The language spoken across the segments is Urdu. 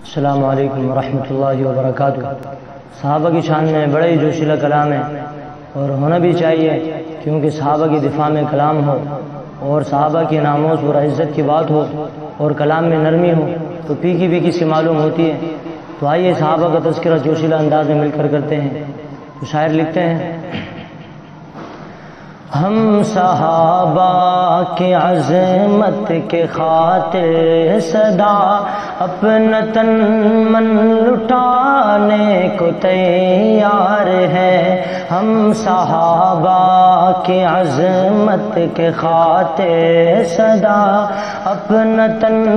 السلام علیکم ورحمۃ اللہ وبرکاتہ۔ صحابہ کی شان میں بڑا ہی جوشیلا کلام ہے اور ہونا بھی چاہیے، کیونکہ صحابہ کی دفاع میں کلام ہو اور صحابہ کی ناموس اور عزت کی بات ہو اور کلام میں نرمی ہو تو پھیکی پھیکی سی معلوم ہوتی ہے۔ تو آئیے صحابہ کا تذکرہ جوشیلا انداز میں مل کر کرتے ہیں۔ تو شاعر لکھتے ہیں: ہم صحابہ کی عظمت کے خاطر صدا اپنا تن من لٹانے کو تیار ہے۔ ہم صحابہ کی عظمت کے خاطر صدا اپنا تن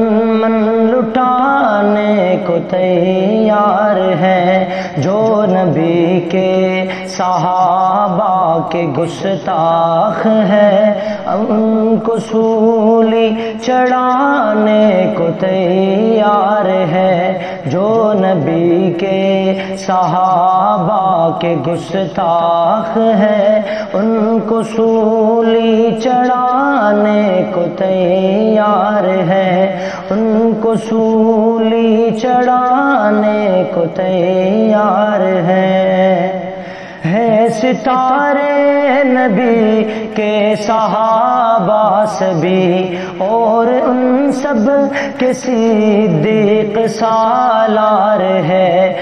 من لٹانے کو تیار ہے۔ جو نبی کے صحابہ کے گستاخ ہے ان کو سولی چڑھانے کو تیار ہے۔ جو نبی کے صحابہ کے گستاخ ہے ان کو سولی چڑھانے کو تیار ہے۔ ان کو سولی چڑھانے کو تیار ہے۔ ستارے نبی کے صحابہ سبھی اور ان سب کے صدیق سالار ہے۔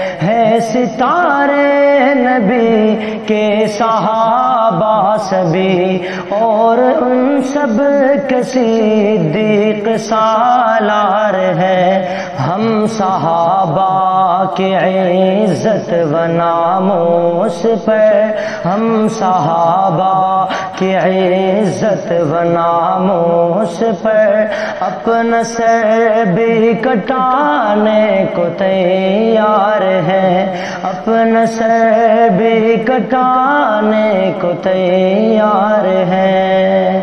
ستارے نبی کے صحابہ سبھی اور ان سب کے صدیق سالار ہے۔ ہم صحابہ کی عزت و ناموس پر، ہم صحابہ کی عزت و ناموس پر اپنا سر بھی کٹانے کو تیار ہے۔ اپنا سر بھی کٹانے کو تیار ہے۔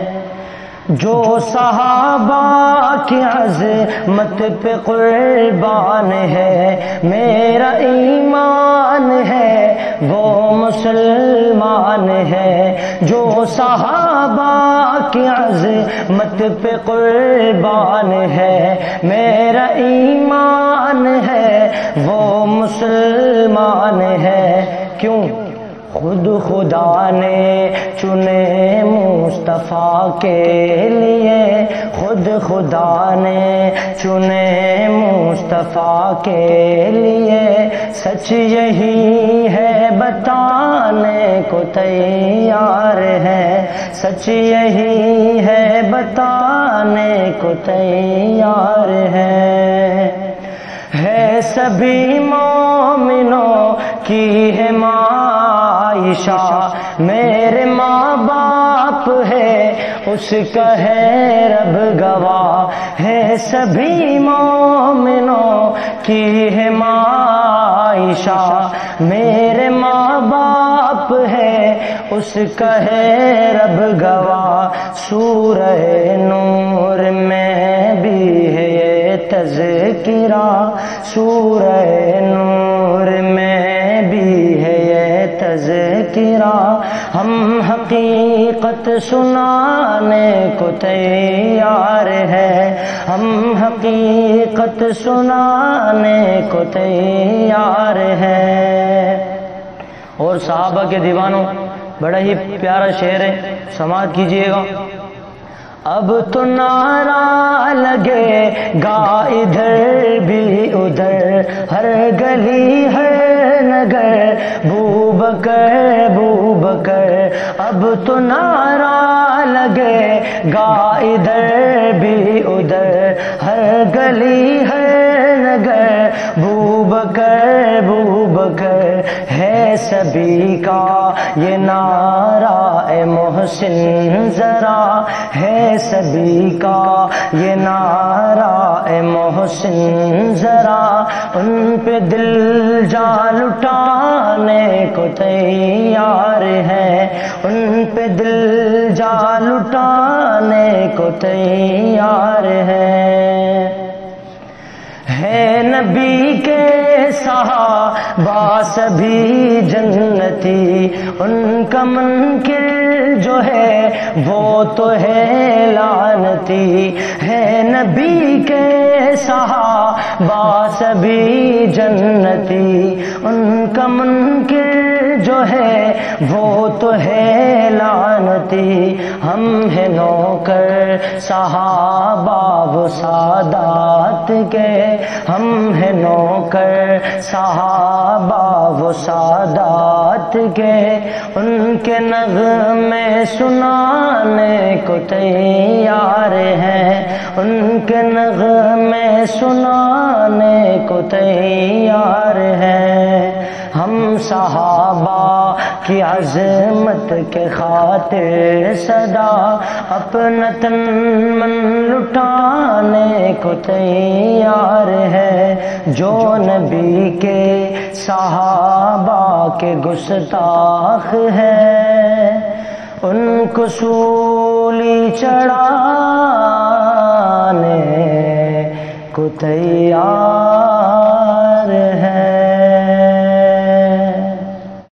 جو صحابہ کی عظمت پہ قربان ہے میرا ایمان ہے وہ مسلمان ہے۔ جو صحابہ کی عظمت پہ قربان ہے میرا ایمان ہے وہ مسلمان ہے۔ کیوں؟ خود خدا نے چنے مصطفیٰ کے لیے، خود خدا نے چنے مصطفیٰ کے لیے، سچ یہی ہے بتانے کو تیار ہے۔ سچ یہی ہے بتانے کو تیار ہے۔ سبھی مومنوں کی ہے عائشہ، میرے ماں باپ ہے اس کا ہے رب گواہ ہے۔ سبھی مومنوں کی ہے عائشہ، میرے ماں باپ ہے اس کا ہے رب گواہ۔ سورہ نور میں بھی ہے یہ تذکرہ، سورہ نور میں بھی ہے یہ تذکرہ۔ ہم حقیقت سنانے کو تیار ہے، ہم حقیقت سنانے کو تیار ہے۔ اور صحابہ کے دیوانوں بڑا ہی پیارا شعر ہے، سماعت کیجئے گا۔ اب تو نعرہ لگے گا ادھر بھی ادھر، ہر گلی ہر نگر بو بکر بو بکر۔ اب تو نعرہ لگے گا ادھر بھی ادھر، ہر گلی ہر نگر بو بکر بو بکر۔ ہے سبھی کا یہ نعرہ اے محسن ذرا، ہے سبھی کا یہ نعرہ اے محسن ذرا، ان پہ دل جان لٹانے کو تیار ہے، ان پہ دل جان لٹانے کو تیار ہے۔ نبی کے صحابہ سبھی جنتی، ان کا منکر جو ہے وہ تو ہے لعنتی۔ ہے نبی کے صحابہ سے بھی جنتی، ان کا منکر جو ہے وہ تو ہے لعنتی، ہم ہیں نوکر صحابہ وہ سادات کے، ہم ہیں نوکر صحابہ وہ سادات کے، ان کے نغمے سنانے کو تیار ہیں، ان کے نغمے سنانے کو تیار ہیں، ہم صحابہ کی عظمت کے خاطر سدا اپنا تن من لٹانے کو تیار ہے، جو نبی کے صحابہ کے گستاخ ہیں ان کو سولی چڑھانے کو تیار